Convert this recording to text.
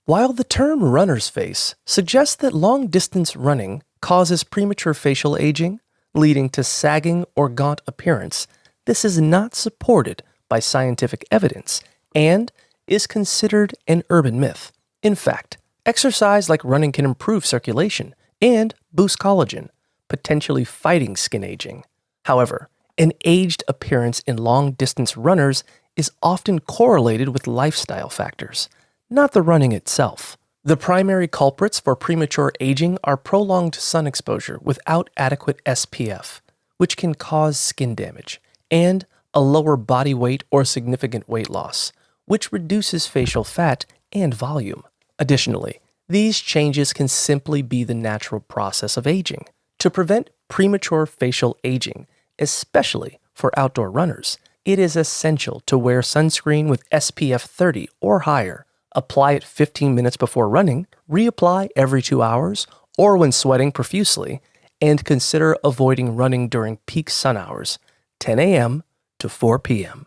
While the term runner's face suggests that long-distance running causes premature facial aging, leading to sagging or gaunt appearance, this is not supported by scientific evidence and is considered an urban myth. In fact, exercise like running can improve circulation and boost collagen, potentially fighting skin aging. However, an aged appearance in long-distance runners is often correlated with lifestyle factors, not the running itself. The primary culprits for premature aging are prolonged sun exposure without adequate SPF, which can cause skin damage, and a lower body weight or significant weight loss, which reduces facial fat and volume. Additionally, these changes can simply be the natural process of aging. To prevent premature facial aging, especially for outdoor runners, it is essential to wear sunscreen with SPF 30 or higher, apply it 15 minutes before running, reapply every 2 hours or when sweating profusely, and consider avoiding running during peak sun hours, 10 a.m. to 4 p.m.